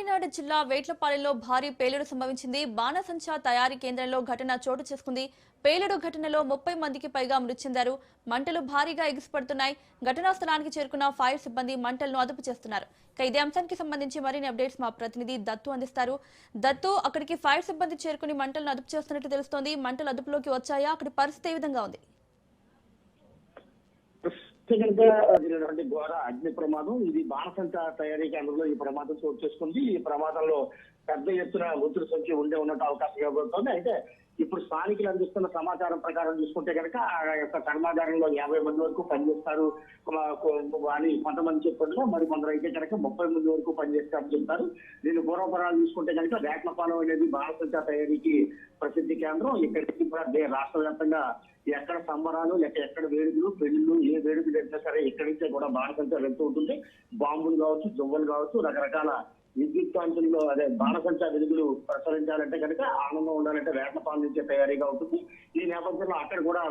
కాకినాడ జిల్లా వేట్లపాలెంలో భారీ పేలుడు సంభవించింది. బాణసంచా తయారీ కేంద్రంలో ఘటన చోటు చేసుకుంది. పేలుడు ఘటనలో 30 మందికి పైగా మృతి చెందారు. మంటలు భారీగా ఎగిసిపడుతున్నాయి. ఘటనా స్థలానికి చేరుకున్న ఫైర్ సిబ్బంది మంటలను అదుపు చేస్తున్నారు. ఇదే అంశానికి సంబంధించి మరిన్ని అప్డేట్స్ మా ప్రతినిధి దత్తు అందిస్తారు. దత్తు, అక్కడికి ఫైర్ సిబ్బంది చేరుకుని మంటలను అదుపు చేస్తున్నట్టు తెలుస్తోంది. మంటలు అదుపులోకి వచ్చాయా? అక్కడి పరిస్థితి ఏ విధంగా ఉంది? జరిగినటువంటి ఘోర అగ్ని ప్రమాదం ఇది బాణసంచా తయారీ కేంద్రంలో ఈ ప్రమాదం చోటు చేసుకుంది. ఈ ప్రమాదంలో పెద్ద ఎత్తున మృతుల సంఖ్య ఉన్నట్టు అవకాశం ఇవ్వబడుతోంది. అయితే ఇప్పుడు స్థానికులు అందిస్తున్న సమాచారం ప్రకారం చూసుకుంటే కనుక ఆ యొక్క కర్మాగారంలో 50 మంది వరకు పనిచేస్తారు అని కొంతమంది చెప్పారు. మరి కొందరు అయితే కనుక 30 మంది వరకు పనిచేస్తారని చెప్తారు. దీని పూర్వపరాలు చూసుకుంటే కనుక వేట్లపాలెం అనేది బాణసంచా తయారీకి ప్రసిద్ధి కేంద్రం. ఇక్కడికి కూడా రాష్ట్ర వ్యాప్తంగా ఎక్కడ సంబరాలు లేక ఎక్కడ వేడుకలు పెళ్లిళ్ళు ఏ వేడుకలు జరిగినా సరే ఇక్కడి నుంచే కూడా బాణసంచా వెళ్తూ ఉంటుంది. బాంబులు కావచ్చు, దువ్వలు కావచ్చు, రకరకాల విద్యుత్ కాంతుల్లో అదే బాణసంచా వెలుగులు ప్రసరించాలంటే కనుక ఆనందం ఉండాలంటే వేట్లపాలెం నుంచే తయారీగా ఉంటుంది. ఈ నేపథ్యంలో అక్కడ కూడా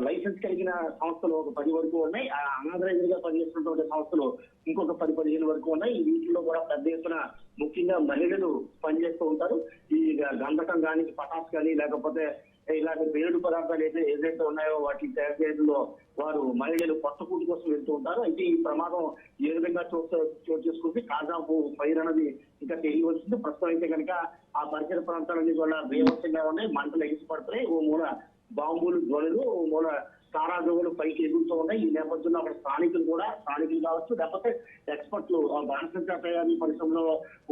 లైసెన్స్ కలిగిన సంస్థలు ఒక 10 వరకు ఉన్నాయి. అనాథరైజ్ గా పనిచేస్తున్నటువంటి సంస్థలు ఇంకొక 10-15 వరకు ఉన్నాయి. ఈ వీటిలో కూడా పెద్ద ఎత్తున ముఖ్యంగా మహిళలు పనిచేస్తూ ఉంటారు. ఈ గంధకం కానీ, పటాస్ కానీ, లేకపోతే ఇలాంటి పేలుడు పదార్థాలు ఏదైతే ఉన్నాయో వాటి తయారు చేయడంలో వారు మహిళలు కొత్త కూటి కోసం వెళ్తూ ఉంటారు. అయితే ఈ ప్రమాదం ఏ విధంగా చోటు చేసుకుంటే కాజాపు ఫైర్ అనేది ఇంకా తెలియ వచ్చింది. ప్రస్తుతం అయితే కనుక ఆ పరిసర ప్రాంతాలన్నీ కూడా బీభత్సంగా ఉన్నాయి. మంటలు ఎగిసిపడుతున్నాయి. ఓ మూల బాంబులు ధ్వనులు, ఓ మూల తారాజువులు పైకి ఎగురుతూ ఉన్నాయి. ఈ నేపథ్యంలో అక్కడ స్థానికులు కావచ్చు, లేకపోతే ఎక్స్పర్ట్లు బాణసంచా తయారీ పరిశ్రమలో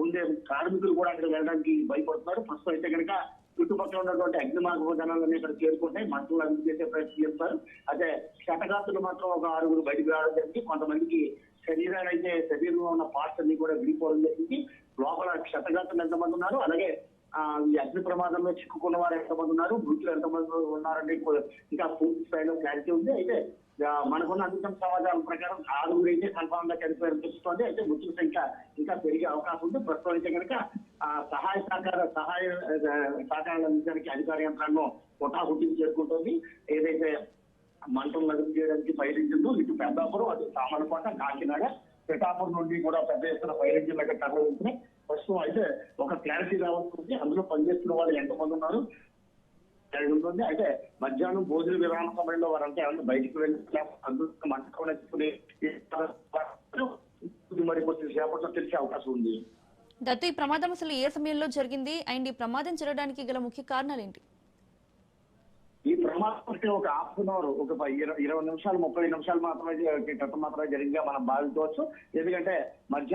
ఉండే కార్మికులు కూడా అక్కడ వెళ్ళడానికి భయపడుతున్నారు. ప్రస్తుతం అయితే కనుక చుట్టుపక్కల ఉన్నటువంటి అగ్నిమార్గ జనాలన్నీ ఇక్కడ చేరుకుంటాయి. మంటలు అదుపు చేసే ప్రయత్నం చేస్తారు. అదే క్షతగాత్రులు మాత్రం ఒక 6 బయటకు రావడం జరిగింది. కొంతమందికి శరీరంలో ఉన్న పార్ట్స్ అన్ని కూడా విడిపోవడం జరిగింది. లోపల క్షతగాత్రులు ఎంతమంది ఉన్నారు, అలాగే ఈ అగ్ని ప్రమాదంలో చిక్కుకున్న వారు ఎంతమంది ఉన్నారు, మృతులు ఎంతమంది ఉన్నారంటే ఇంకా పూర్తి స్థాయిలో క్లారిటీ ఉంది. అయితే మనకున్న అంతిమ సమాచారం ప్రకారం 6 అయితే కన్ఫామ్ గా చనిపోయారని తెలుస్తోంది. అయితే మృతుల సంఖ్య ఇంకా పెరిగే అవకాశం ఉంది. ప్రస్తుతం అయితే కనుక సహాయ సహకారాలు అందించడానికి అధికార యంత్రాంగం హుటాహుటికి చేరుకుంటుంది. ఏదైతే మంటలు అదుపు చేయడానికి ఫైర్ ఇంజిన్లు ఇటు పెద్దాపురం, అటు సామర్లకోట, కాకినాడ, పిఠాపురం నుండి కూడా పెద్ద ఎత్తున ఫైర్ ఇంజిన్లు అక్కడ తరలించినాయి. ప్రస్తుతం అయితే ఒక క్లారిటీ రావాల్సింది. అందులో పనిచేస్తున్న వాళ్ళు ఎంతమంది ఉన్నారు ఉంటుంది. అయితే మధ్యాహ్నం భోజన విరామ సమయంలో వారంతా ఏమన్నా బయటికి వెళ్ళి అందులో మంటకుని మరి కొంచెం సేపట్లో తెలిసే అవకాశం ఉంది. దత్తు, ఈ ప్రమాదం అసలు ఏ సమయంలో జరిగింది అండ్ ఈ ప్రమాదం జరగడానికి గల ముఖ్య కారణాలు ఏంటి? ఈ ప్రమాదం అంటే ఒక హాఫ్ అన్ అవర్, ఒక 20 నిమిషాలు 30 నిమిషాలు మాత్రమే క్రితం మాత్రమే జరిగిందిగా మనం భావించవచ్చు. ఎందుకంటే మధ్యాహ్నం